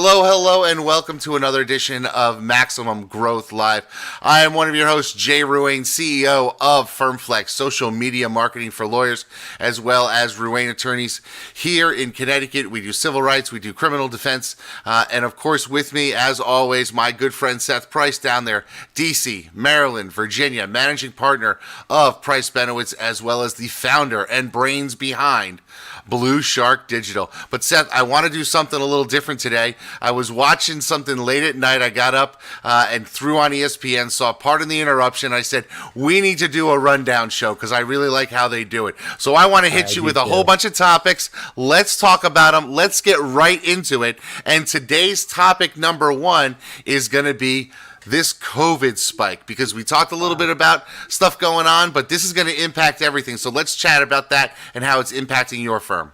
Hello, hello, and welcome to another edition of Maximum Growth Live. I am one of your hosts, Jay Ruane, CEO of FirmFlex, social media marketing for lawyers, as well as Ruane attorneys here in Connecticut. We do civil rights, we do criminal defense, and of course with me, as always, my good friend Seth Price down there, DC, Maryland, Virginia, managing partner of Price Benowitz, as well as the founder and brains behind Blue Shark Digital. But Seth, I want to do something a little different today. I was watching something late at night. I got up and threw on ESPN, saw Pardon the Interruption. I said, we need to do a rundown show because I really like how they do it. So I want to hit you with a whole bunch of topics. Let's talk about them. Let's get right into it. And today's topic number one is going to be this COVID spike, because we talked a little bit about stuff going on, but this is going to impact everything. So let's chat about that and how it's impacting your firm.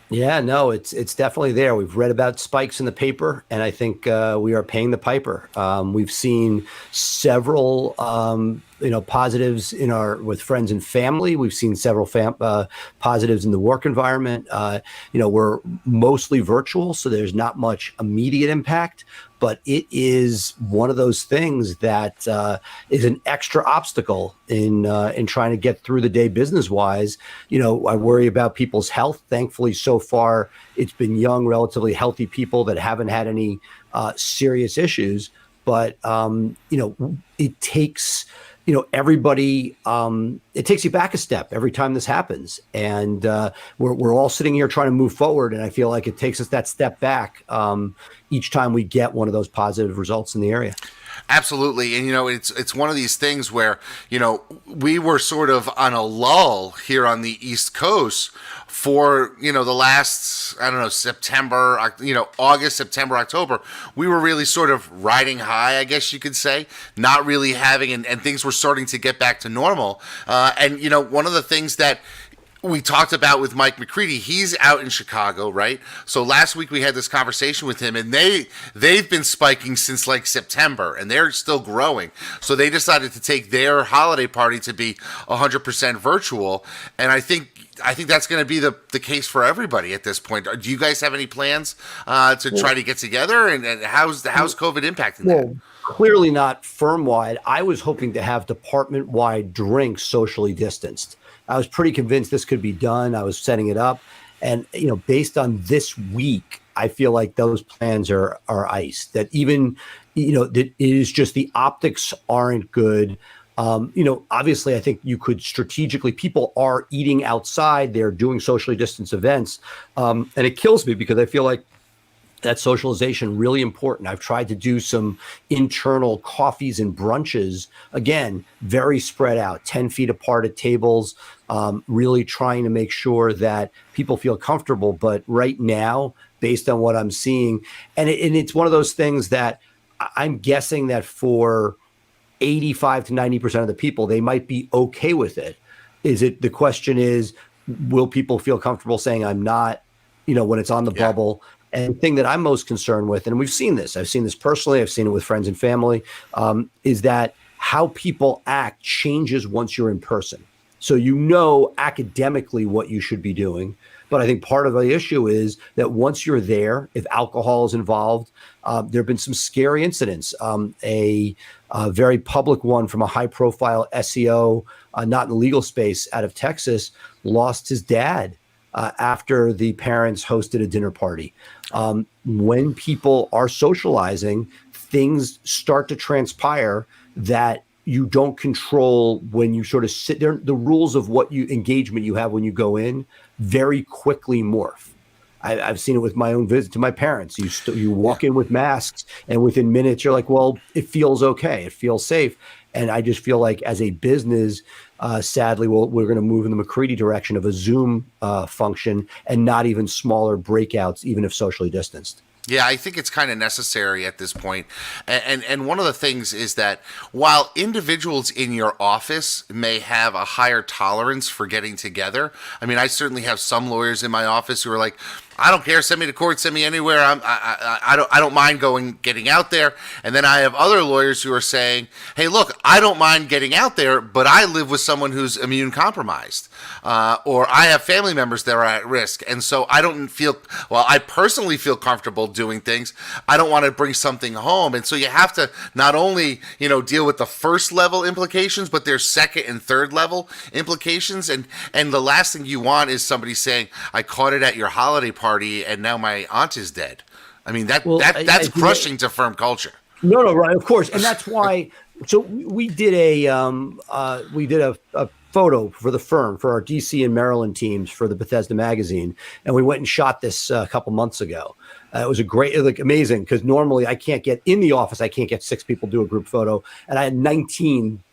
Yeah, no, it's definitely there. We've read about spikes in the paper, and I think we are paying the piper. We've seen several positives with friends and family. We've seen several positives in the work environment. We're mostly virtual, so there's not much immediate impact, but it is one of those things that is an extra obstacle in trying to get through the day business wise. I worry about people's health. Thankfully, so far, it's been young, relatively healthy people that haven't had any serious issues. But it takes everybody. It takes you back a step every time this happens, and we're all sitting here trying to move forward. And I feel like it takes us that step back each time we get one of those positive results in the area. Absolutely. And, it's one of these things where, we were sort of on a lull here on the East Coast for, the last, September, August, September, October. We were really sort of riding high, I guess you could say, not really having, and things were starting to get back to normal. One of the things that we talked about with Mike McCready, he's out in Chicago, right? So last week we had this conversation with him, and they've been spiking since like September, and they're still growing. So they decided to take their holiday party to be 100% virtual, and I think that's going to be the case for everybody at this point. Do you guys have any plans to try to get together, and how's COVID impacting that? Clearly not firm-wide. I was hoping to have department-wide drinks socially distanced. I was pretty convinced this could be done. I was setting it up. And, based on this week, I feel like those plans are iced. That even, that it is just the optics aren't good. Obviously, I think you could strategically, people are eating outside. They're doing socially distanced events. And it kills me because I feel like that socialization really important. I've tried to do some internal coffees and brunches, again, very spread out, 10 feet apart at tables, really trying to make sure that people feel comfortable. But right now, based on what I'm seeing, and it's one of those things that I'm guessing that for 85 to 90% of the people, they might be okay with it. The question is, will people feel comfortable saying I'm not, when it's on the bubble? And the thing that I'm most concerned with, and we've seen this, I've seen this personally, I've seen it with friends and family, is that how people act changes once you're in person. So academically what you should be doing. But I think part of the issue is that once you're there, if alcohol is involved, there have been some scary incidents. A very public one from a high-profile SEO, not in the legal space, out of Texas, lost his dad after the parents hosted a dinner party. When people are socializing, things start to transpire that you don't control when you sort of sit there. The rules of what engagement you have when you go in very quickly morph. I've seen it with my own visit to my parents. You walk in with masks, and within minutes you're like, well, it feels okay. It feels safe. And I just feel like as a business, sadly, we're going to move in the McCready direction of a Zoom function and not even smaller breakouts, even if socially distanced. Yeah, I think it's kind of necessary at this point. And one of the things is that while individuals in your office may have a higher tolerance for getting together, I certainly have some lawyers in my office who are like, I don't care. Send me to court. Send me anywhere. I don't mind getting out there. And then I have other lawyers who are saying, hey, look, I don't mind getting out there, but I live with someone who's immune compromised, or I have family members that are at risk. And so I don't feel, well, I personally feel comfortable doing things. I don't want to bring something home. And so you have to not only, deal with the first level implications, but there's second and third level implications. And the last thing you want is somebody saying, I caught it at your holiday party and now my aunt is dead. I mean, that's crushing to firm culture. No, right, of course. And that's why, so we did a photo for the firm, for our DC and Maryland teams for the Bethesda magazine. And we went and shot this a couple months ago. It was amazing, because normally I can't get in the office. I can't get 6 people to do a group photo. And I had 19,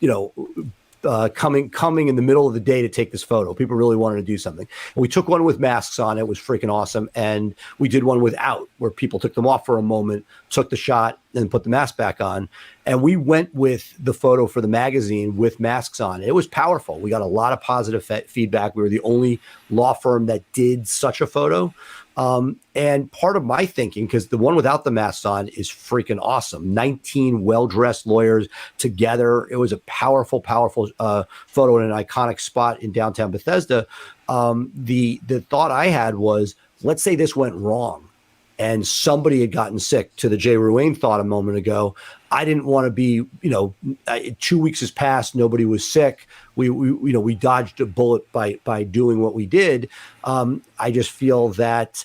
coming in the middle of the day to take this photo. People really wanted to do something. And we took one with masks on. It was freaking awesome. And we did one without, where people took them off for a moment, took the shot, and put the mask back on. And we went with the photo for the magazine with masks on. It was powerful. We got a lot of positive feedback. We were the only law firm that did such a photo. And part of my thinking, because the one without the masks on is freaking awesome. 19 well-dressed lawyers together. It was a powerful photo in an iconic spot in downtown Bethesda. The thought I had was, let's say this went wrong and somebody had gotten sick. To the Jay Ruane thought a moment ago, I didn't want to be, 2 weeks has passed, nobody was sick. We dodged a bullet by doing what we did. I just feel that,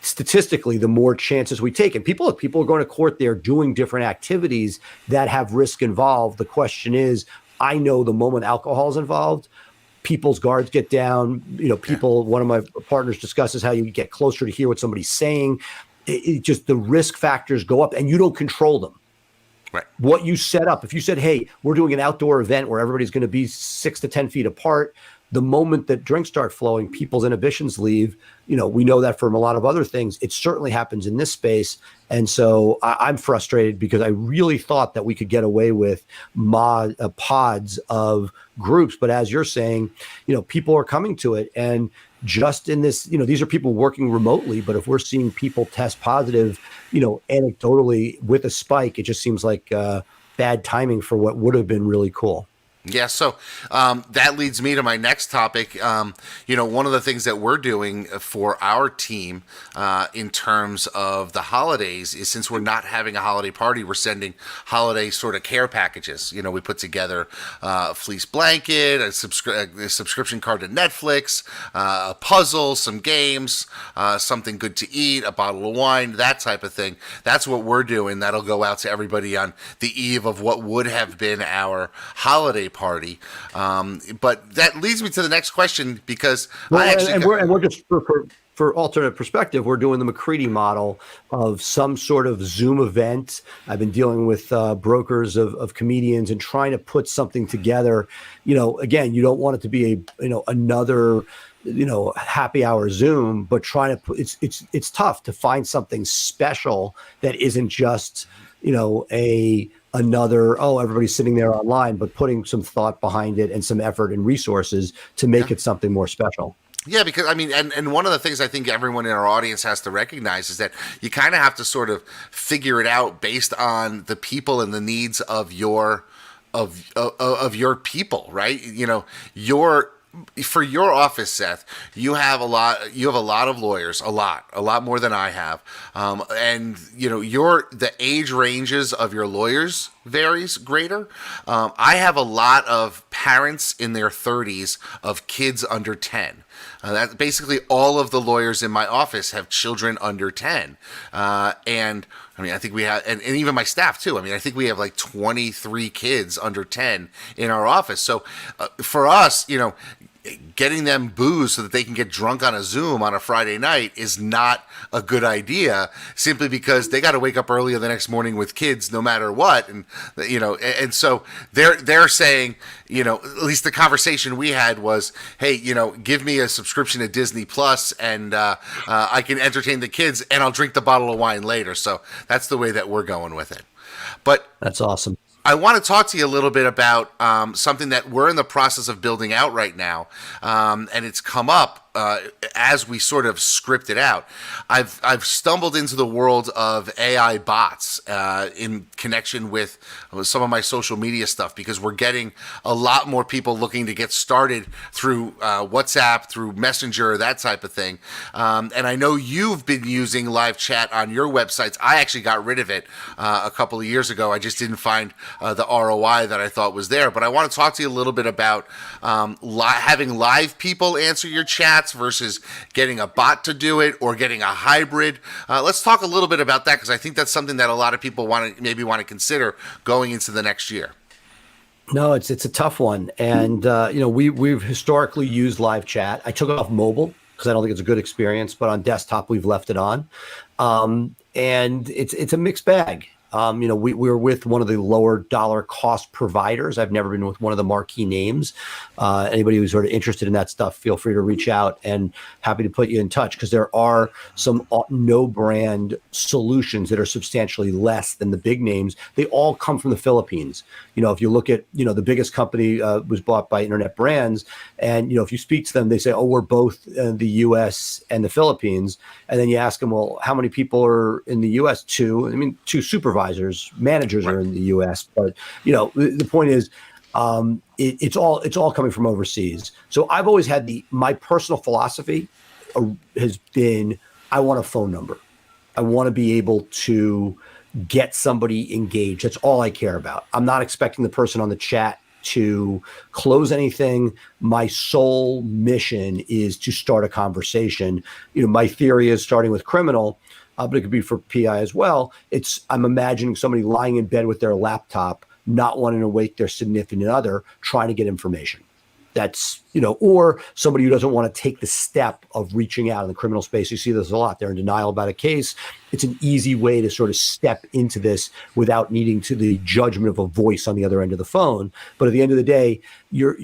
statistically, the more chances we take, and people are going to court, they're doing different activities that have risk involved. The question is, I know the moment alcohol is involved, people's guards get down. One of my partners discusses how you get closer to hear what somebody's saying. It just, the risk factors go up, and you don't control them. Right. What you set up, if you said, hey, we're doing an outdoor event where everybody's going to be 6 to 10 feet apart, the moment that drinks start flowing, people's inhibitions leave. We know that from a lot of other things. It certainly happens in this space. And so I'm frustrated, because I really thought that we could get away with pods of groups. But as you're saying, people are coming to it. And just in this, these are people working remotely. But if we're seeing people test positive, anecdotally with a spike, it just seems like bad timing for what would have been really cool. Yeah, so that leads me to my next topic. One of the things that we're doing for our team in terms of the holidays is, since we're not having a holiday party, we're sending holiday sort of care packages. We put together a fleece blanket, a subscription card to Netflix, a puzzle, some games, something good to eat, a bottle of wine, that type of thing. That's what we're doing. That'll go out to everybody on the eve of what would have been our holiday party. But that leads me to the next question, because we're just for alternate perspective, we're doing the McCready model of some sort of Zoom event. I've been dealing with brokers of comedians and trying to put something together. Again, you don't want it to be another happy hour Zoom, but trying to put, it's tough to find something special that isn't just another, everybody's sitting there online, but putting some thought behind it and some effort and resources to make it something more special. Yeah, because and one of the things I think everyone in our audience has to recognize is that you kind of have to sort of figure it out based on the people and the needs of your people, right? For your office, Seth, you have a lot of lawyers, a lot more than I have. And the age ranges of your lawyers varies greater. I have a lot of parents in their 30s of kids under 10. That basically all of the lawyers in my office have children under 10. And I think we have, and even my staff too. I think we have like 23 kids under 10 in our office. So for us, getting them booze so that they can get drunk on a Zoom on a Friday night is not a good idea, simply because they got to wake up earlier the next morning with kids no matter what. And so they're saying, at least the conversation we had was, hey, give me a subscription to Disney Plus and I can entertain the kids and I'll drink the bottle of wine later. So that's the way that we're going with it. But that's awesome. I want to talk to you a little bit about something that we're in the process of building out right now, and it's come up as we sort of script it out, I've stumbled into the world of AI bots in connection with some of my social media stuff, because we're getting a lot more people looking to get started through WhatsApp, through Messenger, that type of thing. And I know you've been using live chat on your websites. I actually got rid of it a couple of years ago. I just didn't find the ROI that I thought was there. But I want to talk to you a little bit about having live people answer your chats versus getting a bot to do it, or getting a hybrid. Let's talk a little bit about that, because I think that's something that a lot of people want to consider going into the next year. No, it's a tough one, and we've historically used live chat. I took it off mobile because I don't think it's a good experience, but on desktop we've left it on, and it's a mixed bag. We're with one of the lower dollar cost providers. I've never been with one of the marquee names. Anybody who's sort of interested in that stuff, feel free to reach out, and happy to put you in touch, because there are some no brand solutions that are substantially less than the big names. They all come from the Philippines. If you look at, the biggest company was bought by Internet Brands. And, if you speak to them, they say, oh, we're both the U.S. and the Philippines. And then you ask them, well, how many people are in the U.S.? Two supervisors, managers are in the U.S. But, the point is, it's all coming from overseas. So I've always had my personal philosophy has been, I want a phone number. I want to be able to get somebody engaged. That's all I care about. I'm not expecting the person on the chat to close anything. My sole mission is to start a conversation. My theory is, starting with criminal, but it could be for PI as well. I'm imagining somebody lying in bed with their laptop, not wanting to wake their significant other, trying to get information. That's, or somebody who doesn't want to take the step of reaching out. In the criminal space, you see this a lot. They're in denial about a case. It's an easy way to sort of step into this without needing the judgment of a voice on the other end of the phone. But at the end of the day, your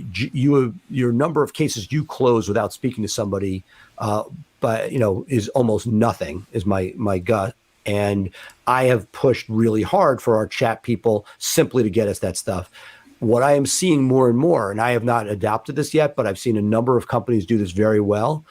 number of cases you close without speaking to somebody, is almost nothing, is my gut. And I have pushed really hard for our chat people simply to get us that stuff. What I am seeing more and more, and I have not adopted this yet, but I've seen a number of companies do this very well,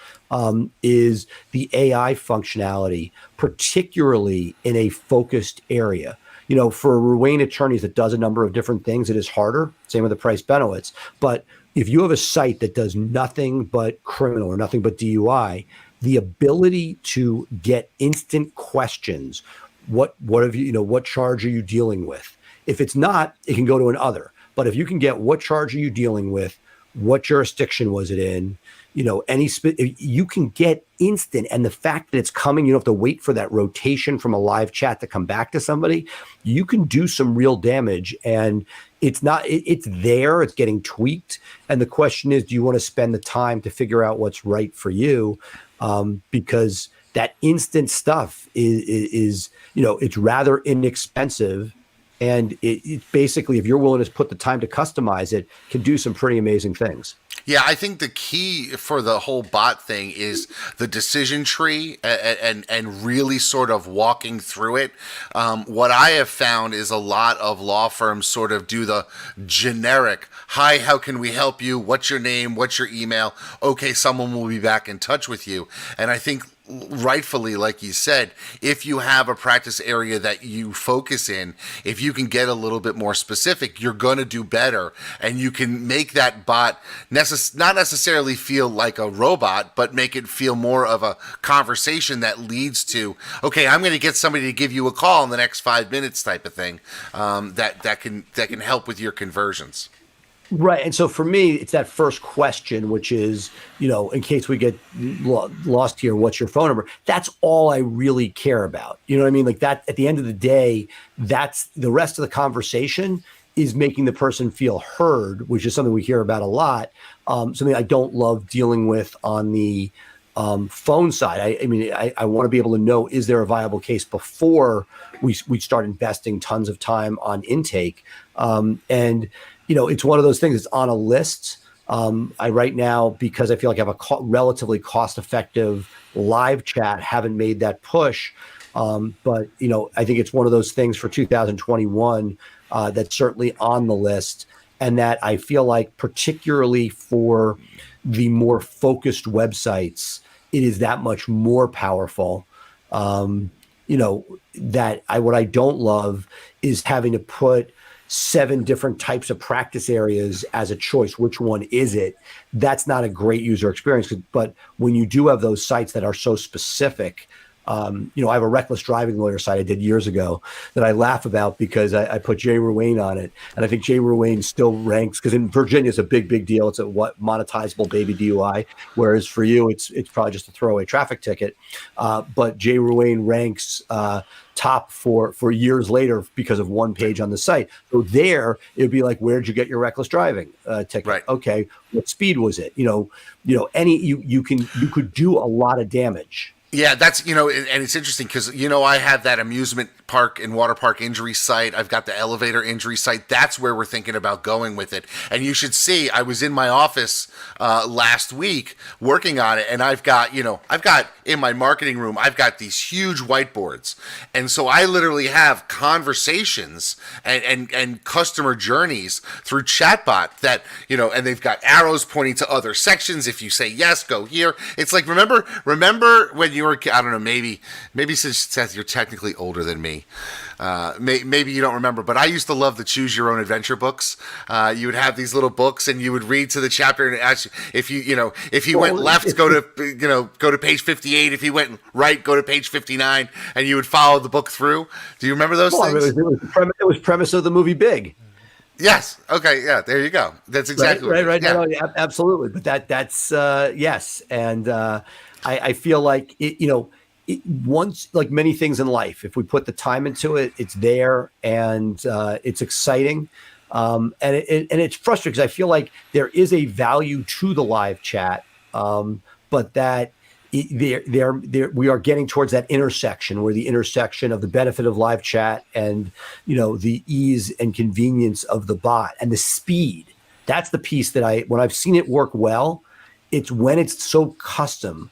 is the AI functionality, particularly in a focused area. For Ruane attorneys that does a number of different things, it is harder. Same with the Price Benowitz. But if you have a site that does nothing but criminal or nothing but DUI, the ability to get instant questions, what have you, what charge are you dealing with? If it's not, it can go to another. But if you can get, what charge are you dealing with? What jurisdiction was it in? You can get instant. And the fact that it's coming, you don't have to wait for that rotation from a live chat to come back to somebody. You can do some real damage. And it's there, it's getting tweaked. And the question is, do you want to spend the time to figure out what's right for you? Because that instant stuff is it's rather inexpensive. And it basically, if you're willing to put the time to customize it, can do some pretty amazing things. Yeah, I think the key for the whole bot thing is the decision tree and really sort of walking through it. What I have found is a lot of law firms sort of do the generic, hi, how can we help you? What's your name? What's your email? Okay, someone will be back in touch with you. And I think rightfully, like you said, if you have a practice area that you focus in, if you can get a little bit more specific, you're going to do better. And you can make that bot not necessarily feel like a robot, but make it feel more of a conversation that leads to, okay, I'm going to get somebody to give you a call in the next 5 minutes type of thing, that can help with your conversions. Right. And so for me, it's that first question, which is, in case we get lost here, what's your phone number? That's all I really care about. You know what I mean? Like that, at the end of the day, that's the rest of the conversation is making the person feel heard, which is something we hear about a lot. Something I don't love dealing with on the phone side. I want to be able to know, is there a viable case before we start investing tons of time on intake? It's one of those things. It's on a list. I right now, because I feel like I have a relatively cost-effective live chat, haven't made that push. But I think it's one of those things for 2021 that's certainly on the list, and that I feel like particularly for the more focused websites, it is that much more powerful. What I don't love is having to put 7 different types of practice areas as a choice. Which one is it? That's not a great user experience. But when you do have those sites that are so specific, I have a reckless driving lawyer site I did years ago that I laugh about because I put Jay Ruane on it. And I think Jay Ruane still ranks, because in Virginia it's a big deal. It's a monetizable baby DUI. Whereas for you, it's probably just a throwaway traffic ticket. But Jay Ruane ranks top for years later because of one page on the site. So there it'd be like, where'd you get your reckless driving ticket? Right. Okay. What speed was it? You could do a lot of damage. Yeah, that's, and it's interesting because, I have that amusement park and water park injury site. I've got the elevator injury site. That's where we're thinking about going with it. And you should see, I was in my office last week working on it, and I've got in my marketing room, I've got these huge whiteboards. And so I literally have conversations and customer journeys through chatbot that, and they've got arrows pointing to other sections. If you say yes, go here. It's like, remember when you were, I don't know, maybe since Seth, you're technically older than me. Maybe you don't remember, but I used to love the Choose Your Own Adventure books. You would have these little books, and you would read to the chapter and ask you if you went left, go to page 58. If you went right, go to page 59, and you would follow the book through. Do you remember those things? It was premise of the movie Big. Yes. Okay. Yeah. There you go. That's exactly right. Yeah. No, absolutely. But that's yes, and I feel like once, like many things in life, if we put the time into it, it's there, and it's exciting, and it's frustrating because I feel like there is a value to the live chat, but that we are getting towards that intersection where the intersection of the benefit of live chat and the ease and convenience of the bot and the speed. That's the piece that when I've seen it work well, it's when it's so customizable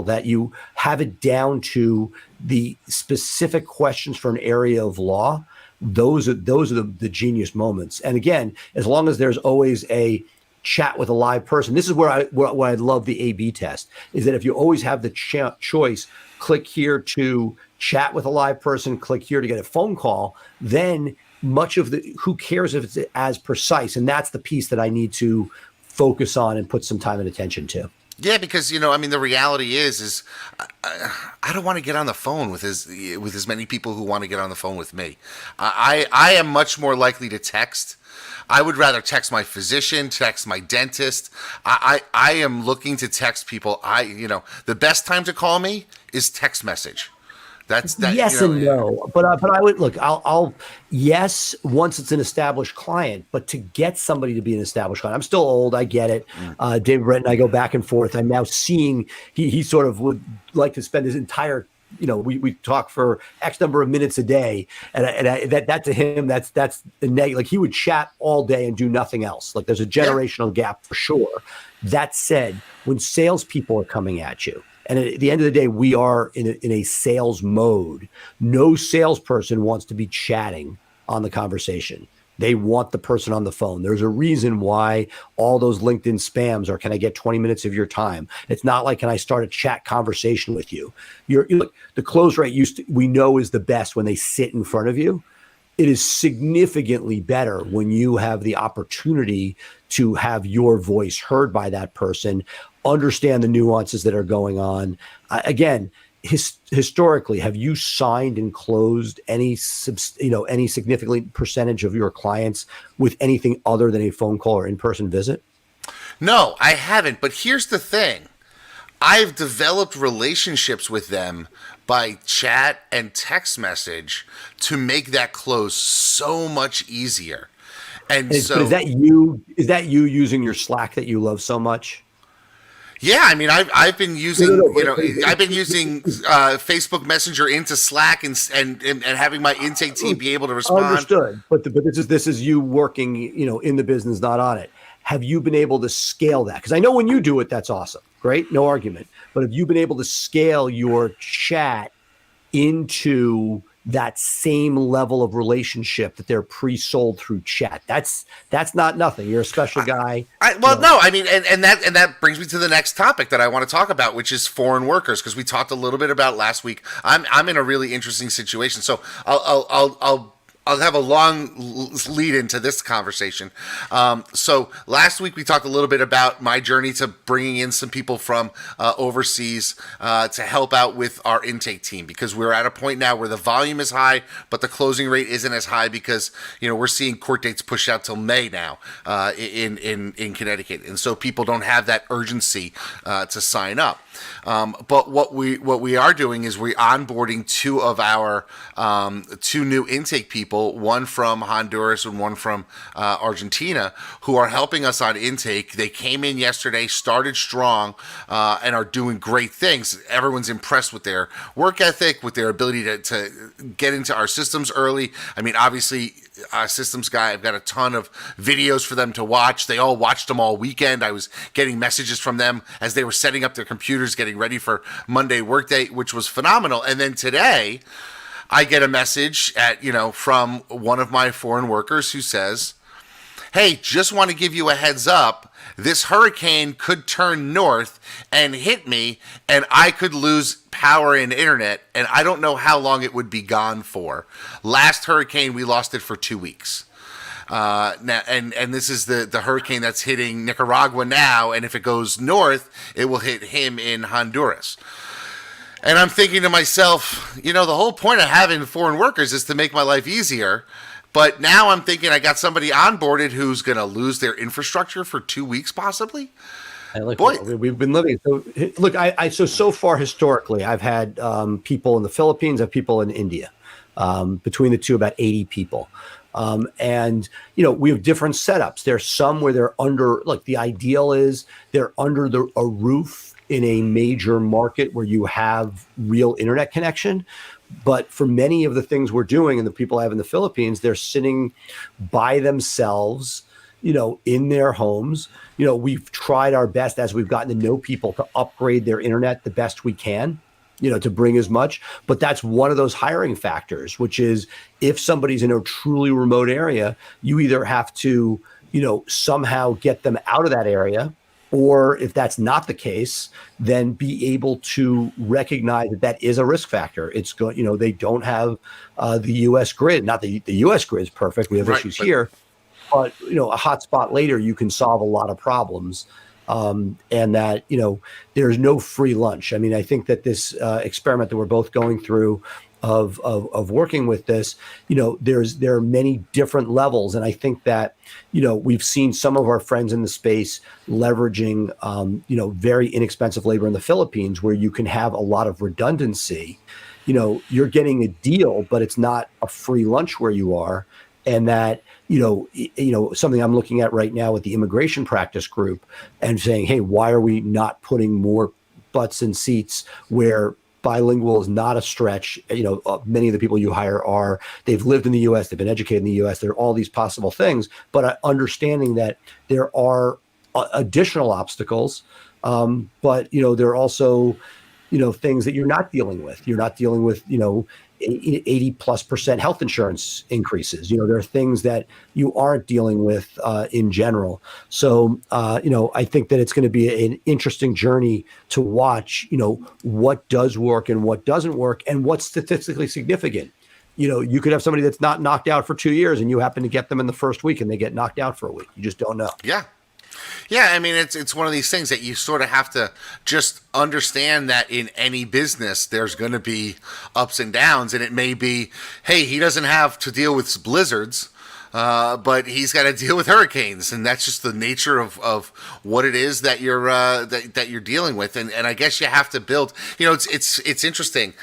that you have it down to the specific questions for an area of law. Those are the genius moments. And again, as long as there's always a chat with a live person, this is where I love the A/B test, is that if you always have the choice, click here to chat with a live person, click here to get a phone call, then much of who cares if it's as precise? And that's the piece that I need to focus on and put some time and attention to. Yeah, because the reality is I don't want to get on the phone with as many people who want to get on the phone with me. I am much more likely to text. I would rather text my physician, text my dentist. I am looking to text people. The best time to call me is text message. That's that. Yes and no, but I would look. I'll yes once it's an established client, but to get somebody to be an established client, I'm still old. I get it. David Brent and I go back and forth. I'm now seeing he sort of would like to spend his entire. We talk for X number of minutes a day, and that to him that's a negative. Like he would chat all day and do nothing else. Like there's a generational gap for sure. That said, when salespeople are coming at you. And at the end of the day, we are in a sales mode. No salesperson wants to be chatting on the conversation. They want the person on the phone. There's a reason why all those LinkedIn spams are, can I get 20 minutes of your time? It's not like, can I start a chat conversation with you? Look, the close rate we know is the best when they sit in front of you. It is significantly better when you have the opportunity to have your voice heard by that person, understand the nuances that are going on. Again, historically, have you signed and closed any significant percentage of your clients with anything other than a phone call or in-person visit? No, I haven't. But here's the thing. I've developed relationships with them by chat and text message to make that close so much easier. And so is that you using your Slack that you love so much? Yeah, I mean, I've been using I've been using Facebook Messenger into Slack and having my intake team be able to respond. Understood, but this is you working in the business, not on it. Have you been able to scale that? Because I know when you do it, that's awesome, great, no argument. But have you been able to scale your chat into that same level of relationship that they're pre-sold through chat. That's not nothing. You're a special guy. No, I mean, and that brings me to the next topic that I want to talk about, which is foreign workers, because we talked a little bit about last week. I'm in a really interesting situation, so I'll have a long lead into this conversation. So last week we talked a little bit about my journey to bringing in some people from overseas to help out with our intake team, because we're at a point now where the volume is high, but the closing rate isn't as high because we're seeing court dates pushed out till May now in Connecticut, and so people don't have that urgency to sign up. But what we are doing is we're onboarding two of our two new intake people, one from Honduras and one from Argentina, who are helping us on intake. They came in yesterday, started strong, and are doing great things. Everyone's impressed with their work ethic, with their ability to get into our systems early. I mean, obviously, systems guy, I've got a ton of videos for them to watch. They all watched them all weekend. I was getting messages from them as they were setting up their computers, getting ready for Monday workday, which was phenomenal. And then today, I get a message from one of my foreign workers who says, "Hey, just want to give you a heads up. This hurricane could turn north and hit me, and I could lose power and internet, and I don't know how long it would be gone for. Last hurricane, we lost it for 2 weeks." Now, and this is the hurricane that's hitting Nicaragua now, and if it goes north, it will hit him in Honduras. And I'm thinking to myself, the whole point of having foreign workers is to make my life easier. But now I'm thinking I got somebody onboarded who's going to lose their infrastructure for 2 weeks, possibly. Boy, we've been living. So look, so far historically, I've had people in the Philippines, I have people in India. Between the two, about 80 people. And we have different setups. There's some where they're under, like the ideal is they're under a roof in a major market where you have real internet connection. But for many of the things we're doing and the people I have in the Philippines, they're sitting by themselves, in their homes. We've tried our best as we've gotten to know people to upgrade their internet the best we can, to bring as much. But that's one of those hiring factors, which is if somebody's in a truly remote area, you either have to, somehow get them out of that area, or if that's not the case, then be able to recognize that is a risk factor. It's going, they don't have the U.S. grid. Not the U.S. grid is perfect. We have issues here, but a hotspot later, you can solve a lot of problems. And that, there's no free lunch. I mean, I think that this experiment that we're both going through of working with this, there are many different levels. And I think that, we've seen some of our friends in the space leveraging, very inexpensive labor in the Philippines where you can have a lot of redundancy. You're getting a deal, but it's not a free lunch where you are. And that, something I'm looking at right now with the immigration practice group and saying, hey, why are we not putting more butts in seats where bilingual is not a stretch? Many of the people you hire they've lived in the U.S., they've been educated in the U.S., there are all these possible things, but understanding that there are additional obstacles, but, there are also, things that you're not dealing with. You're not dealing with, 80+% health insurance increases. There are things that you aren't dealing with in general. So, I think that it's going to be an interesting journey to watch, what does work and what doesn't work and what's statistically significant. You could have somebody that's not knocked out for 2 years and you happen to get them in the first week and they get knocked out for a week. You just don't know. Yeah. Yeah, I mean, it's one of these things that you sort of have to just understand that in any business, there's going to be ups and downs. And it may be, hey, he doesn't have to deal with blizzards, but he's got to deal with hurricanes. And that's just the nature of what it is that you're that you're dealing with. And I guess you have to build, it's interesting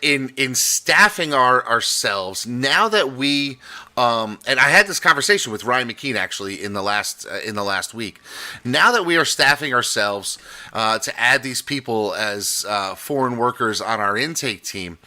in staffing ourselves now that we and I had this conversation with Ryan McKean actually in the last week. Now that we are staffing ourselves to add these people as foreign workers on our intake team,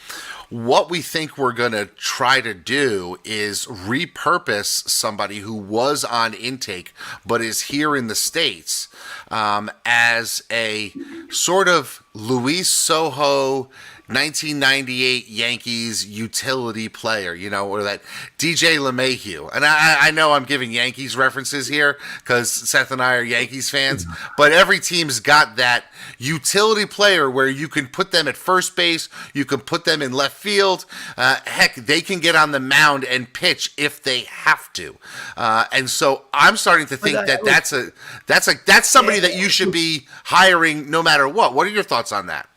what we think we're going to try to do is repurpose somebody who was on intake but is here in the States as a sort of Luis Soho 1998 Yankees utility player, or that DJ LeMahieu. And I know I'm giving Yankees references here because Seth and I are Yankees fans, but every team's got that utility player where you can put them at first base, you can put them in left field. Heck, they can get on the mound and pitch if they have to. And so I'm starting to think that's somebody that you should be hiring no matter what. What are your thoughts on that?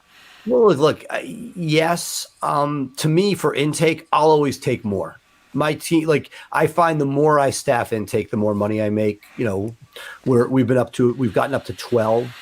Well, look, yes. To me, for intake, I'll always take more. My team, I find the more I staff intake, the more money I make. We've gotten up to 12.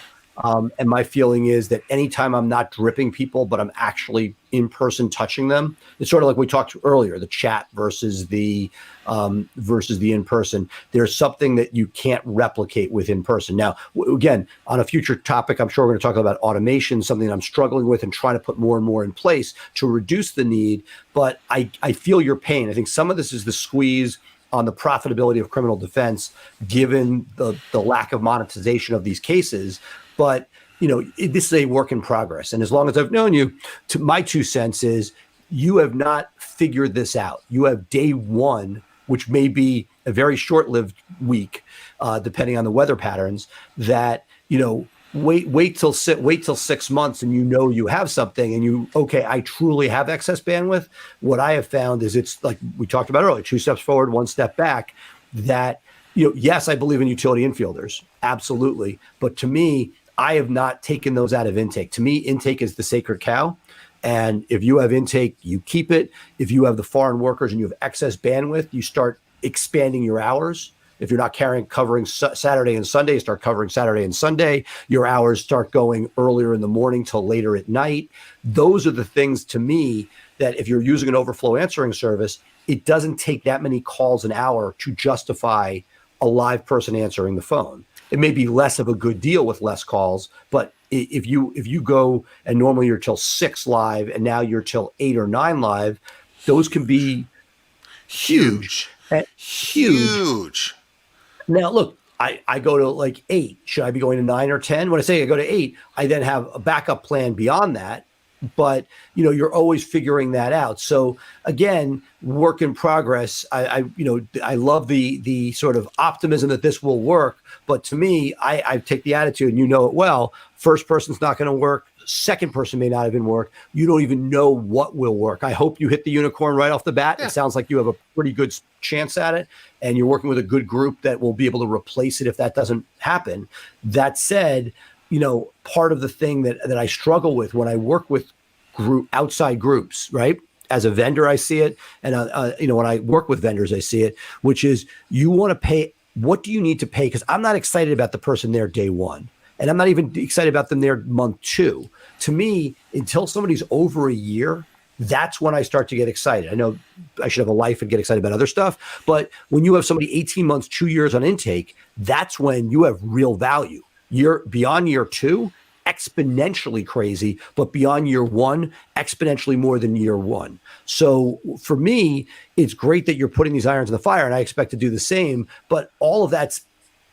And my feeling is that anytime I'm not dripping people, but I'm actually in person touching them, it's sort of like we talked earlier, the chat versus the in person. There's something that you can't replicate with in person. Now, again, on a future topic, I'm sure we're going to talk about automation, something I'm struggling with and trying to put more and more in place to reduce the need. But I feel your pain. I think some of this is the squeeze on the profitability of criminal defense, given the lack of monetization of these cases. But, this is a work in progress. And as long as I've known you, my 2 cents is you have not figured this out. You have day one, which may be a very short-lived week, depending on the weather patterns, that, wait till 6 months and you have something and I truly have excess bandwidth. What I have found is it's like we talked about earlier, 2 steps forward, 1 step back, that, yes, I believe in utility infielders. Absolutely. But to me, I have not taken those out of intake. To me, intake is the sacred cow. And if you have intake, you keep it. If you have the foreign workers and you have excess bandwidth, you start expanding your hours. If you're not covering Saturday and Sunday, you start covering Saturday and Sunday. Your hours start going earlier in the morning till later at night. Those are the things to me that if you're using an overflow answering service, it doesn't take that many calls an hour to justify a live person answering the phone. It may be less of a good deal with less calls, but if you go and normally you're till 6 live and now you're till 8 or 9 live, those can be huge. Huge. Now, look, I go to 8. Should I be going to 9 or 10? When I say I go to 8, I then have a backup plan beyond that. But, you're always figuring that out. So, again, work in progress. I love the sort of optimism that this will work. But to me, I take the attitude, and it well, first person's not going to work. Second person may not even work. You don't even know what will work. I hope you hit the unicorn right off the bat. Yeah. It sounds like you have a pretty good chance at it, and you're working with a good group that will be able to replace it if that doesn't happen. That said, part of the thing that I struggle with when I work with outside groups, right? As a vendor, I see it. And, when I work with vendors, I see it, which is you want to pay. What do you need to pay? Because I'm not excited about the person there day one. And I'm not even excited about them there month 2. To me, until somebody's over a year, that's when I start to get excited. I know I should have a life and get excited about other stuff. But when you have somebody 18 months, 2 years on intake, that's when you have real value. You're beyond year 2, exponentially crazy, but beyond year 1, exponentially more than year 1. So for me, it's great that you're putting these irons in the fire, and I expect to do the same, but all of that's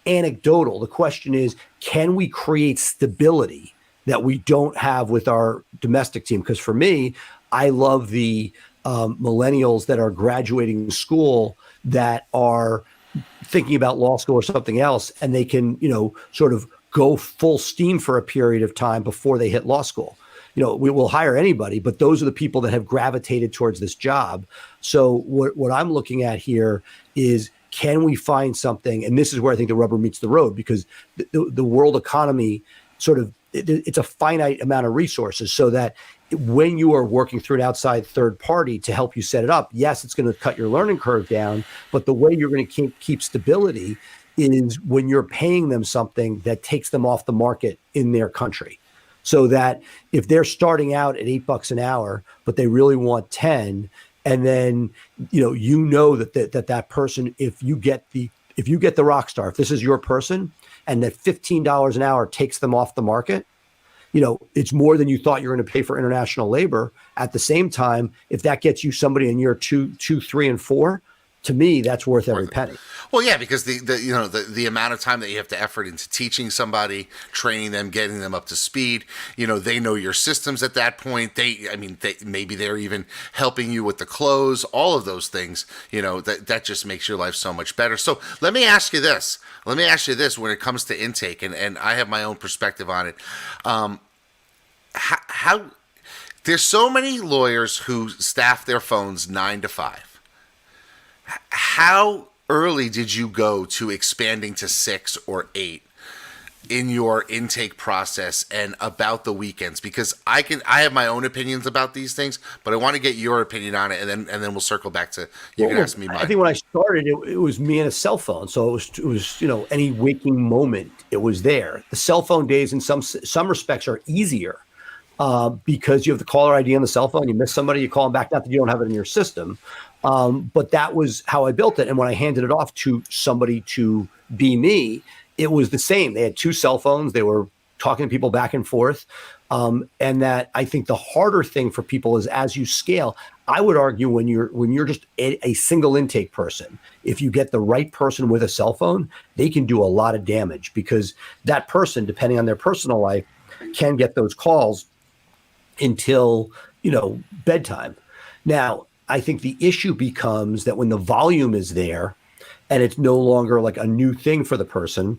anecdotal. The question is, can we create stability that we don't have with our domestic team? Because for me, I love the millennials that are graduating school that are thinking about law school or something else, and they can, sort of go full steam for a period of time before they hit law school. We will hire anybody, but those are the people that have gravitated towards this job. So what I'm looking at here is, can we find something? And this is where I think the rubber meets the road, because the world economy it's a finite amount of resources, so that when you are working through an outside third party to help you set it up, yes, it's going to cut your learning curve down, but the way you're going to keep stability is when you're paying them something that takes them off the market in their country. So that if they're starting out at $8 an hour, but they really want 10, and then that person, if you get the rock star, if this is your person, and that $15 an hour takes them off the market, it's more than you thought you're going to pay for international labor. At the same time, if that gets you somebody in year 2, 3, and 4, To me, that's worth every penny. Well, yeah, because the amount of time that you have to effort into teaching somebody, training them, getting them up to speed, they know your systems at that point. Maybe they're even helping you with the close, all of those things, that just makes your life so much better. So let me ask you this. When it comes to intake, and I have my own perspective on it. How there's so many lawyers who staff their phones 9 to 5. How early did you go to expanding to 6 or 8 in your intake process and about the weekends? Because I have my own opinions about these things, but I want to get your opinion on it, and then we'll circle back to you. Can ask me mine. I think when I started, it was me and a cell phone, so it was any waking moment, it was there. The cell phone days in some respects are easier. Because you have the caller ID on the cell phone, you miss somebody, you call them back. Not that you don't have it in your system, but that was how I built it. And when I handed it off to somebody to be me, it was the same. They had 2 cell phones. They were talking to people back and forth. And that I think the harder thing for people is as you scale. I would argue when you're just a single intake person, if you get the right person with a cell phone, they can do a lot of damage, because that person, depending on their personal life, can get those calls until bedtime. Now, I think the issue becomes that when the volume is there and it's no longer like a new thing for the person,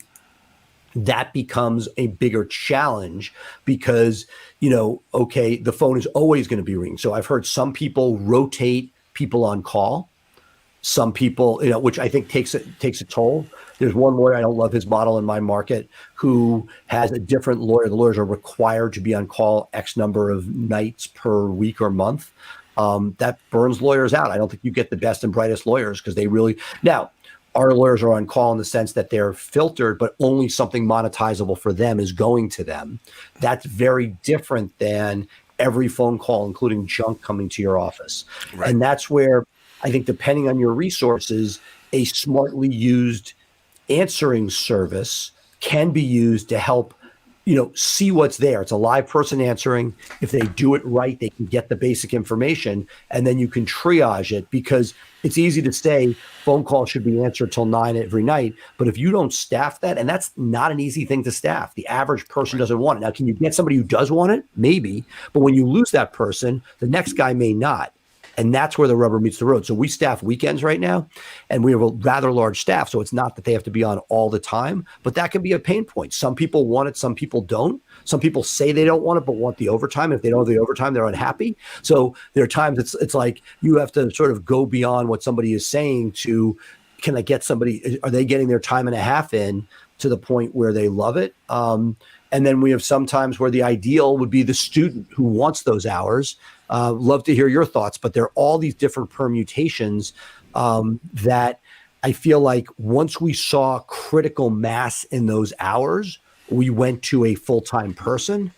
that becomes a bigger challenge, because the phone is always going to be ringing. So I've heard some people rotate people on call. Some people, which I think takes a toll. There's one lawyer, I don't love his model in my market, who has a different lawyer. The lawyers are required to be on call X number of nights per week or month. That burns lawyers out. I don't think you get the best and brightest lawyers, because they really, now our lawyers are on call in the sense that they're filtered, but only something monetizable for them is going to them. That's very different than every phone call, including junk, coming to your office. Right. And that's where I think, depending on your resources, a smartly used answering service can be used to help, see what's there. It's a live person answering. If they do it right, they can get the basic information, and then you can triage it, because it's easy to say phone calls should be answered till 9 every night. But if you don't staff that, and that's not an easy thing to staff, the average person doesn't want it. Now, can you get somebody who does want it? Maybe. But when you lose that person, the next guy may not. And that's where the rubber meets the road. So we staff weekends right now, and we have a rather large staff. So it's not that they have to be on all the time, but that can be a pain point. Some people want it, some people don't. Some people say they don't want it, but want the overtime. If they don't have the overtime, they're unhappy. So there are times it's like you have to sort of go beyond what somebody is saying to, can I get somebody, are they getting their time and a half in to the point where they love it? And then we have sometimes where the ideal would be the student who wants those hours. Love to hear your thoughts, but there are all these different permutations that I feel like once we saw critical mass in those hours, we went to a full-time person.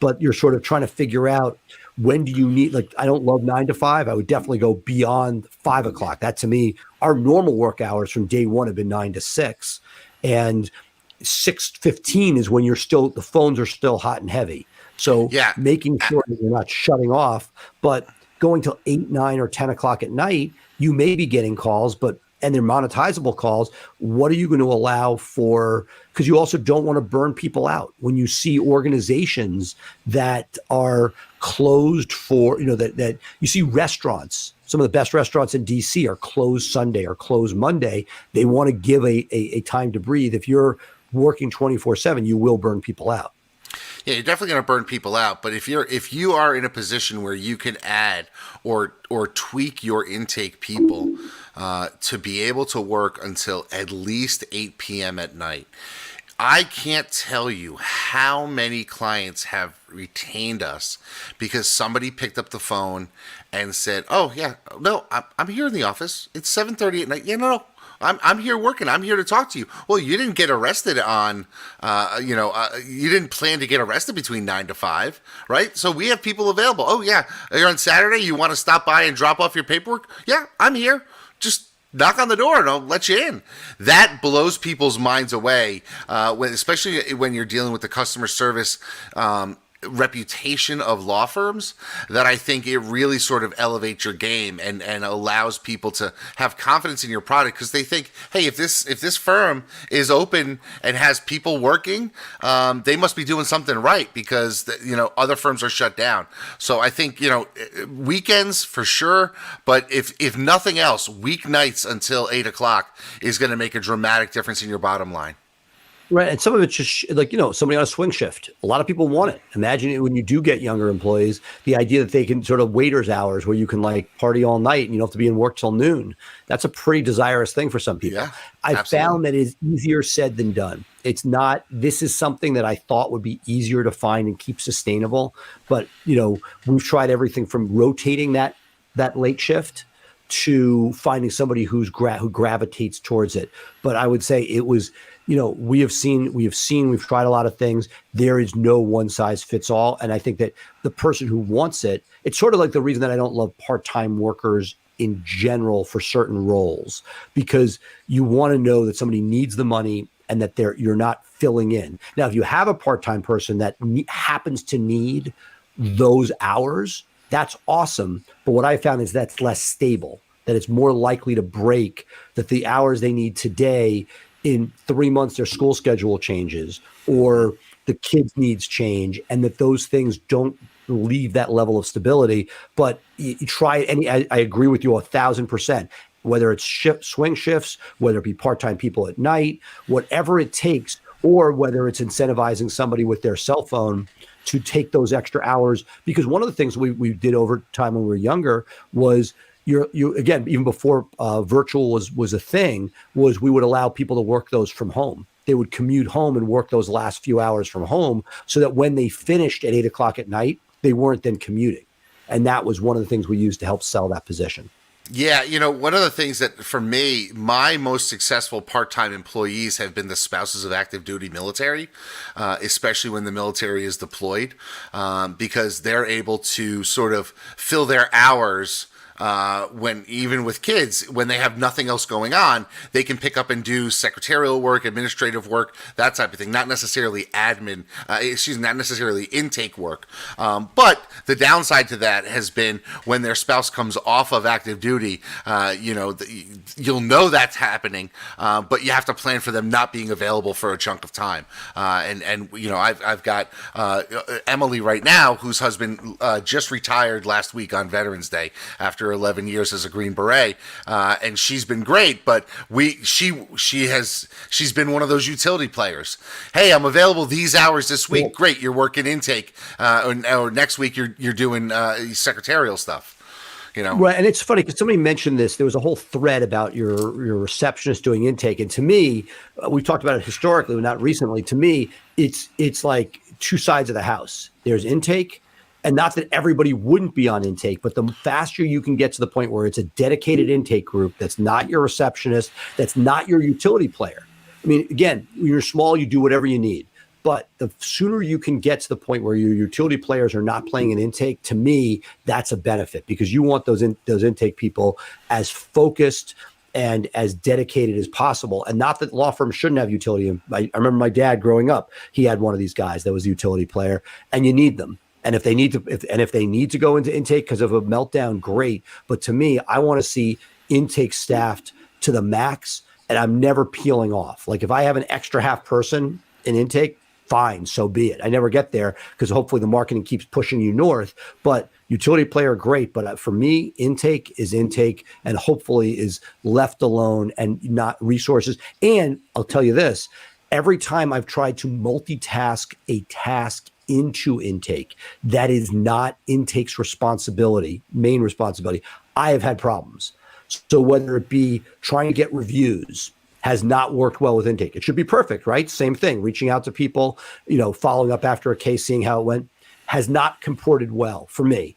But you're sort of trying to figure out, when do you need, like, I don't love 9 to 5. I would definitely go beyond 5 o'clock. That, to me, our normal work hours from day one have been 9 to 6. And 6:15 is when the phones are still hot and heavy. So making sure that you're not shutting off, but going till 8, 9, or 10 o'clock at night, you may be getting calls, and they're monetizable calls. What are you going to allow for? Because you also don't want to burn people out. When you see organizations that are closed for, that you see restaurants, some of the best restaurants in DC are closed Sunday or closed Monday. They want to give a time to breathe. If you're working 24/7, you will burn people out. Yeah, you're definitely going to burn people out. But if you are in a position where you can add or tweak your intake people to be able to work until at least 8 p.m. at night, I can't tell you how many clients have retained us because somebody picked up the phone and said, "Oh yeah, no, I'm here in the office. It's 7:30 at night. Yeah, no. I'm here working. I'm here to talk to you." Well, you didn't get arrested on, you didn't plan to get arrested between 9 to 5, right? So we have people available. Oh yeah, you're on Saturday. You want to stop by and drop off your paperwork? Yeah, I'm here. Just knock on the door and I'll let you in. That blows people's minds away, especially when you're dealing with the customer service reputation of law firms that I think it really sort of elevates your game and allows people to have confidence in your product, because they think, hey, if this firm is open and has people working, they must be doing something right, because other firms are shut down. So I think weekends for sure, but if nothing else, weeknights until 8 o'clock is going to make a dramatic difference in your bottom line. Right. And some of it's just like, somebody on a swing shift. A lot of people want it. Imagine it when you do get younger employees, the idea that they can sort of waiters hours where you can like party all night and you don't have to be in work till noon. That's a pretty desirous thing for some people. Yeah, I found that it's easier said than done. It's not, this is something that I thought would be easier to find and keep sustainable. But, we've tried everything from rotating that late shift to finding somebody who gravitates towards it. But I would say it was, we've tried a lot of things. There is no one size fits all. And I think that the person who wants it, it's sort of like the reason that I don't love part-time workers in general for certain roles, because you want to know that somebody needs the money and that you're not filling in. Now, if you have a part-time person that happens to need those hours, that's awesome. But what I found is that's less stable, that it's more likely to break, that the hours they need today, in 3 months, their school schedule changes or the kids' needs change, and that those things don't leave that level of stability. But you try I agree with you 1,000%, whether it's swing shifts, whether it be part-time people at night, whatever it takes, or whether it's incentivizing somebody with their cell phone to take those extra hours. Because one of the things we did over time when we were younger was you again, even before virtual was a thing, was we would allow people to work those from home. They would commute home and work those last few hours from home, so that when they finished at 8 o'clock at night, they weren't then commuting. And that was one of the things we used to help sell that position. Yeah, one of the things that for me, my most successful part-time employees have been the spouses of active duty military, especially when the military is deployed, because they're able to sort of fill their hours. When even with kids, when they have nothing else going on, they can pick up and do secretarial work, administrative work, that type of thing. Not necessarily not necessarily intake work. But the downside to that has been when their spouse comes off of active duty, you'll know that's happening, but you have to plan for them not being available for a chunk of time. I've got Emily right now, whose husband just retired last week on Veterans Day after 11 years as a Green Beret, and she's been great. But she's been one of those utility players. Hey, I'm available these hours this week. Great, you're working intake, or next week you're doing secretarial stuff. Right, and it's funny because somebody mentioned this. There was a whole thread about your receptionist doing intake, and to me, we've talked about it historically, but not recently. To me, it's like two sides of the house. There's intake. And not that everybody wouldn't be on intake, but the faster you can get to the point where it's a dedicated intake group that's not your receptionist, that's not your utility player. I mean, again, when you're small, you do whatever you need. But the sooner you can get to the point where your utility players are not playing an intake, to me, that's a benefit, because you want those intake people as focused and as dedicated as possible. And not that law firms shouldn't have utility. I remember my dad growing up, he had one of these guys that was a utility player, and you need them. And if they need to go into intake because of a meltdown, great. But to me, I want to see intake staffed to the max, and I'm never peeling off. Like if I have an extra half person in intake, fine, so be it. I never get there because hopefully the marketing keeps pushing you north. But utility player, great. But for me, intake is intake, and hopefully is left alone and not resources. And I'll tell you this, every time I've tried to multitask a task into intake that is not intake's main responsibility, I have had problems. So whether it be trying to get reviews has not worked well with intake. It should be perfect, right? Same thing, reaching out to people, following up after a case, seeing how it went, has not comported well for me.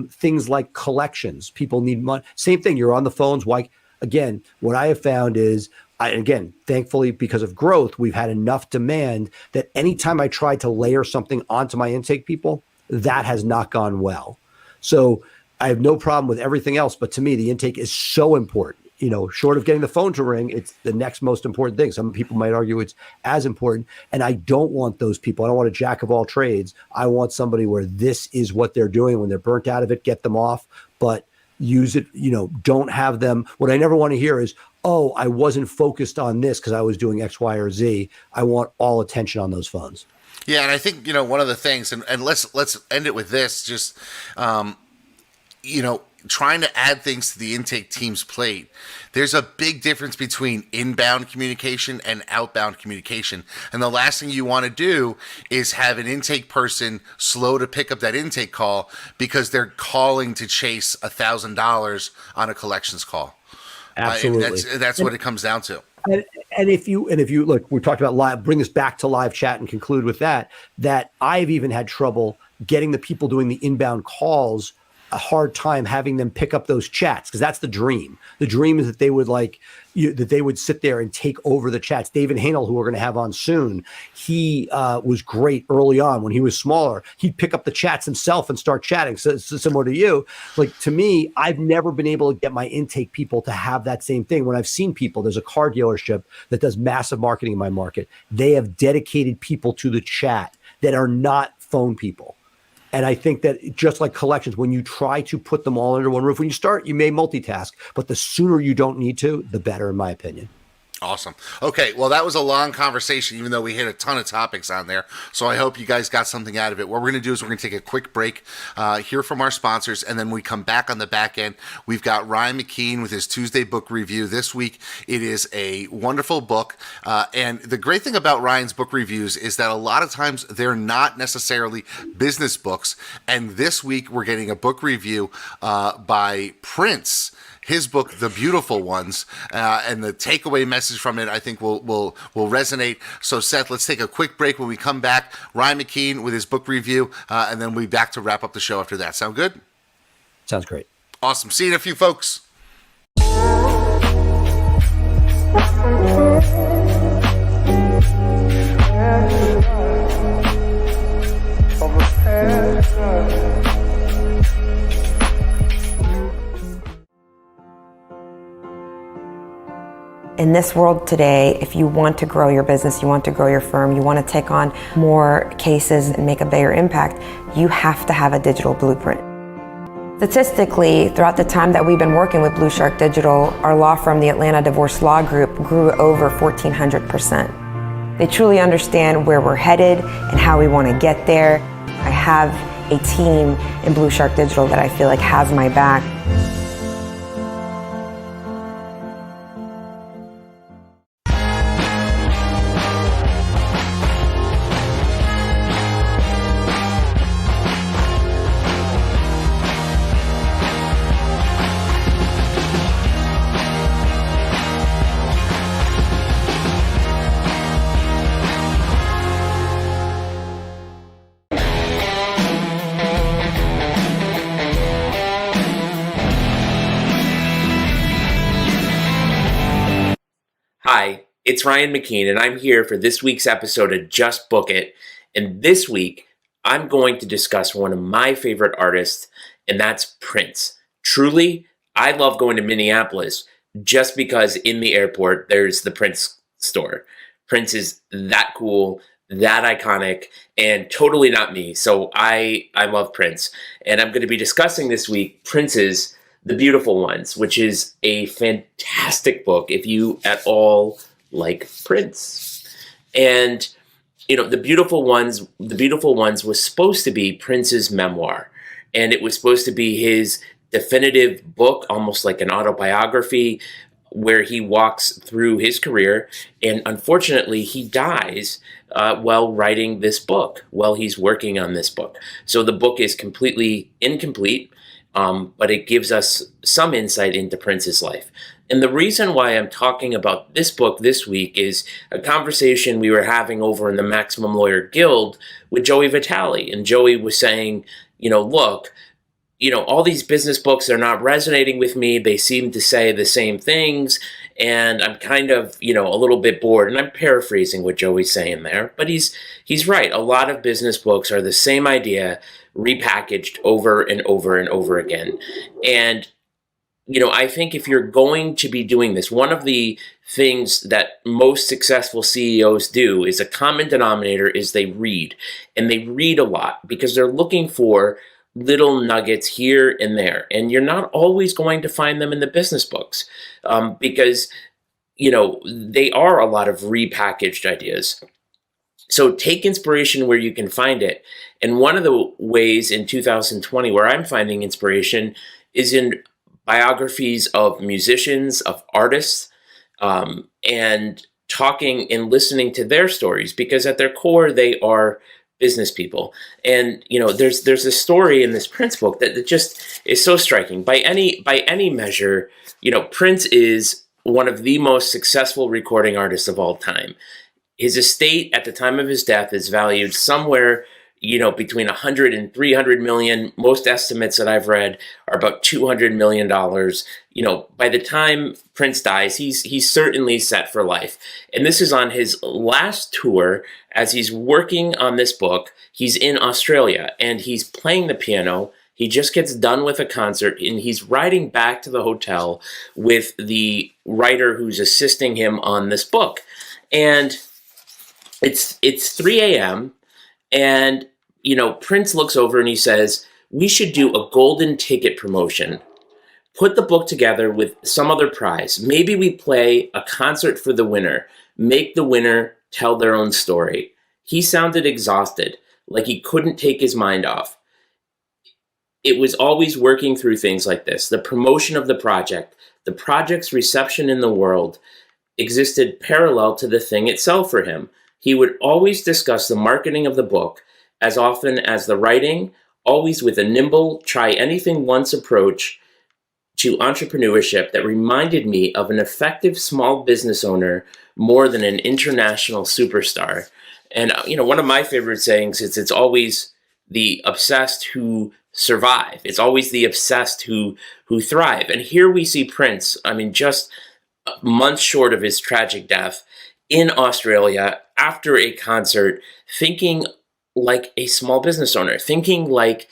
Things like collections, people need money. Same thing, you're on the phones. Why? Again, what I have found is, thankfully, because of growth, we've had enough demand that anytime I try to layer something onto my intake people, that has not gone well. So I have no problem with everything else, but to me, the intake is so important. short of getting the phone to ring, it's the next most important thing. Some people might argue it's as important. And I don't want those people. I don't want a jack of all trades. I want somebody where this is what they're doing. When they're burnt out of it, get them off, but use it. Don't have them. What I never want to hear is, oh, I wasn't focused on this because I was doing X, Y, or Z. I want all attention on those phones. Yeah, and I think one of the things, and let's end it with this, just trying to add things to the intake team's plate. There's a big difference between inbound communication and outbound communication. And the last thing you want to do is have an intake person slow to pick up that intake call because they're calling to chase $1,000 on a collections call. Absolutely. That's what it comes down to. And if you look, we talked about live, bring this back to live chat and conclude with that I've even had trouble getting the people doing the inbound calls a hard time having them pick up those chats, because that's the dream. The dream is that they would that they would sit there and take over the chats. David Hanel, who we're going to have on soon, he was great early on when he was smaller. He'd pick up the chats himself and start chatting. So similar to you, to me, I've never been able to get my intake people to have that same thing. When I've seen people, there's a car dealership that does massive marketing in my market. They have dedicated people to the chat that are not phone people. And I think that just like collections, when you try to put them all under one roof, when you start, you may multitask, but the sooner you don't need to, the better, in my opinion. Awesome. Okay, well, that was a long conversation, even though we hit a ton of topics on there. So I hope you guys got something out of it. What we're going to do is we're going to take a quick break, hear from our sponsors, and then we come back on the back end. We've got Ryan McKean with his Tuesday book review. This week, it is a wonderful book. And the great thing about Ryan's book reviews is that a lot of times they're not necessarily business books. And this week, we're getting a book review by Prince. His book, The Beautiful Ones, and the takeaway message from it, I think, will resonate. So, Seth, let's take a quick break. When we come back, Ryan McKean with his book review, and then we'll be back to wrap up the show after that. Sound good? Sounds great. Awesome. See you in a few, folks. In this world today, if you want to grow your business, you want to grow your firm, you want to take on more cases and make a bigger impact, you have to have a digital blueprint. Statistically, throughout the time that we've been working with Blue Shark Digital, our law firm, the Atlanta Divorce Law Group, grew over 1,400%. They truly understand where we're headed and how we want to get there. I have a team in Blue Shark Digital that I feel like has my back. Hi, it's Ryan McKean, and I'm here for this week's episode of Just Book It. And this week, I'm going to discuss one of my favorite artists, and that's Prince. Truly, I love going to Minneapolis just because in the airport, there's the Prince store. Prince is that cool, that iconic, and totally not me. So I love Prince. And I'm going to be discussing this week Prince's The Beautiful Ones, which is a fantastic book if you at all like Prince. And The Beautiful Ones was supposed to be Prince's memoir, and it was supposed to be his definitive book, almost like an autobiography, where he walks through his career. And unfortunately, he dies while writing this book, while he's working on this book. So the book is completely incomplete. But it gives us some insight into Prince's life. And the reason why I'm talking about this book this week is a conversation we were having over in the Maximum Lawyer Guild with Joey Vitale. And Joey was saying, look, all these business books are not resonating with me. They seem to say the same things. And I'm kind of, a little bit bored. And I'm paraphrasing what Joey's saying there. But he's right. A lot of business books are the same idea, repackaged over and over and over again. And, I think if you're going to be doing this, one of the things that most successful CEOs do is a common denominator is they read, and they read a lot because they're looking for little nuggets here and there. And you're not always going to find them in the business books because, they are a lot of repackaged ideas. So take inspiration where you can find it. And one of the ways in 2020 where I'm finding inspiration is in biographies of musicians, of artists, and talking and listening to their stories, because at their core, they are business people. And, there's a story in this Prince book that just is so striking. By any measure, Prince is one of the most successful recording artists of all time. His estate at the time of his death is valued somewhere, between 100 and 300 million. Most estimates that I've read are about $200 million. By the time Prince dies, he's certainly set for life. And this is on his last tour as he's working on this book. He's in Australia and he's playing the piano. He just gets done with a concert and he's riding back to the hotel with the writer who's assisting him on this book. And it's 3 a.m. and, Prince looks over and he says, "We should do a golden ticket promotion. Put the book together with some other prize. Maybe we play a concert for the winner. Make the winner tell their own story." He sounded exhausted, like he couldn't take his mind off. It was always working through things like this. The promotion of the project's reception in the world existed parallel to the thing itself for him. He would always discuss the marketing of the book as often as the writing, always with a nimble, try-anything-once approach to entrepreneurship that reminded me of an effective small business owner more than an international superstar. And, one of my favorite sayings is it's always the obsessed who survive. It's always the obsessed who thrive. And here we see Prince, just months short of his tragic death, in Australia after a concert, thinking like a small business owner, thinking like,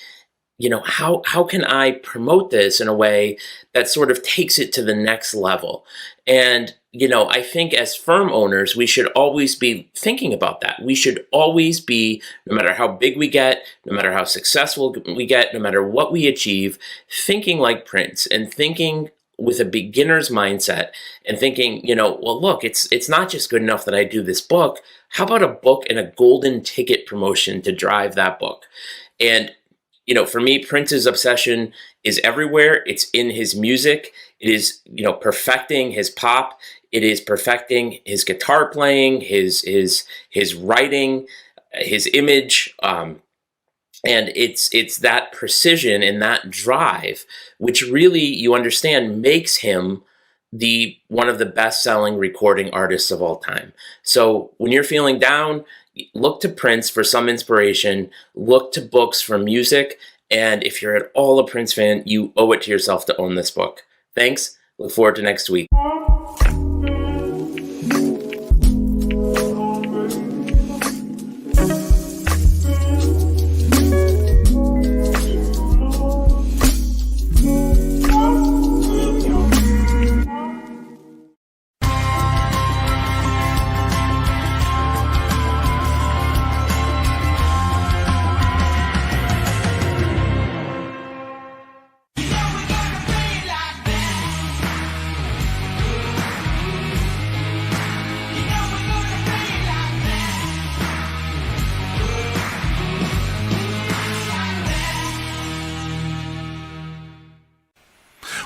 how can I promote this in a way that sort of takes it to the next level? And, I think as firm owners, we should always be thinking about that. We should always be, no matter how big we get, no matter how successful we get, no matter what we achieve, thinking like Prince and thinking with a beginner's mindset and thinking, well, look, it's not just good enough that I do this book. How about a book and a golden ticket promotion to drive that book? And, for me, Prince's obsession is everywhere. It's in his music. It is, perfecting his pop. It is perfecting his guitar playing, his writing, his image. And it's that precision and that drive, which really, you understand, makes him one of the best-selling recording artists of all time. So when you're feeling down, look to Prince for some inspiration, look to books for music, and if you're at all a Prince fan, you owe it to yourself to own this book. Thanks. Look forward to next week.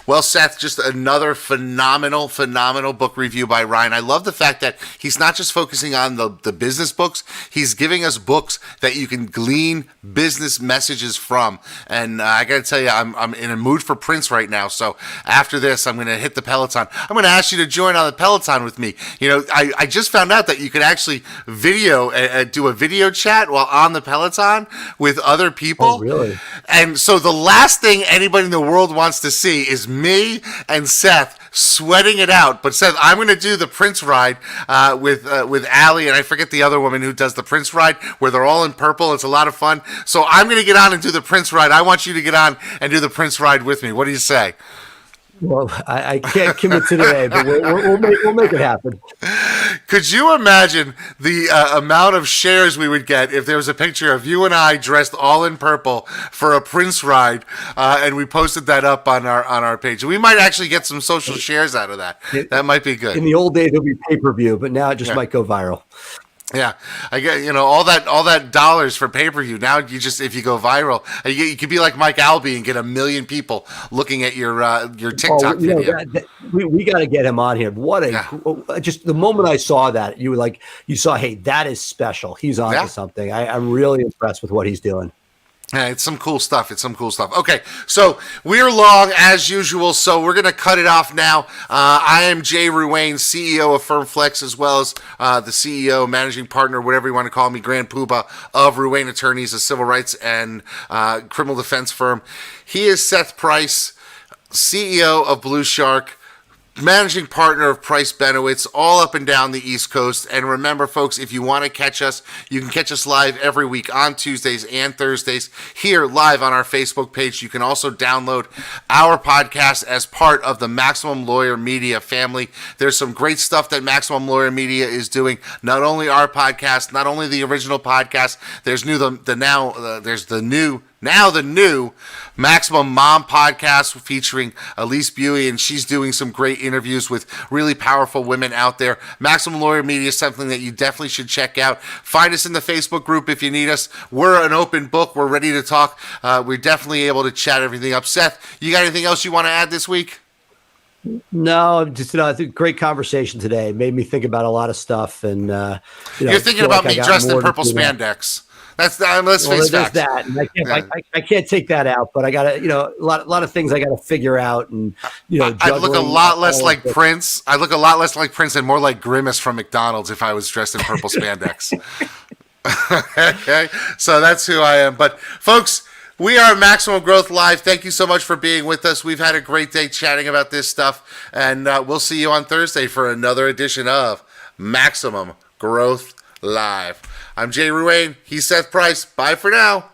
Well, Seth, just another phenomenal book review by Ryan. I love the fact that he's not just focusing on the business books. He's giving us books that you can glean business messages from. And I got to tell you, I'm in a mood for Prince right now. So after this, I'm going to hit the Peloton. I'm going to ask you to join on the Peloton with me. I just found out that you could actually do a video chat while on the Peloton with other people. Oh, really? And so the last thing anybody in the world wants to see is me and Seth sweating it out. But Seth, I'm going to do the Prince ride with Allie, and I forget the other woman who does the Prince ride, where they're all in purple. It's a lot of fun. So I'm going to get on and do the Prince ride. I want you to get on and do the Prince ride with me. What do you say? Well, I can't commit to today, but we'll make it happen. Could you imagine the amount of shares we would get if there was a picture of you and I dressed all in purple for a Prince ride, and we posted that up on our page? We might actually get some social shares out of that. That might be good. In the old days, it'll be pay-per-view, but now it just might go viral. Yeah, I get all that dollars for pay-per-view. Now if you go viral, you could be like Mike Albee and get 1 million people looking at your TikTok video. We got to get him on here. Just the moment I saw that, you saw, hey, that is special. He's on to something. I'm really impressed with what he's doing. Yeah, it's some cool stuff. Okay, so we're long as usual, so we're going to cut it off now. I am Jay Ruane, CEO of FirmFlex, as well as the CEO, managing partner, whatever you want to call me, Grand Poobah of Ruane Attorneys, a civil rights and criminal defense firm. He is Seth Price, CEO of Blue Shark, managing partner of Price Benowitz, all up and down the East Coast. And remember, folks, if you want to catch us, you can catch us live every week on Tuesdays and Thursdays here live on our Facebook page. You can also download our podcast as part of the Maximum Lawyer Media family. There's some great stuff that Maximum Lawyer Media is doing. Not only our podcast, not only the original podcast. There's the new Maximum Mom podcast featuring Elise Buey, and she's doing some great interviews with really powerful women out there. Maximum Lawyer Media is something that you definitely should check out. Find us in the Facebook group if you need us. We're an open book. We're ready to talk. We're definitely able to chat everything up. Seth, you got anything else you want to add this week? No, just I think great conversation today. It made me think about a lot of stuff, and you're thinking about me dressed in purple spandex. Let's face facts. That. And I can't take that out, but I got to, a lot of things I got to figure out, and I look a lot less like Prince. I look a lot less like Prince and more like Grimace from McDonald's if I was dressed in purple spandex. Okay, so that's who I am. But folks, we are Maximum Growth Live. Thank you so much for being with us. We've had a great day chatting about this stuff, and we'll see you on Thursday for another edition of Maximum Growth Live. I'm Jay Ruane. He's Seth Price. Bye for now.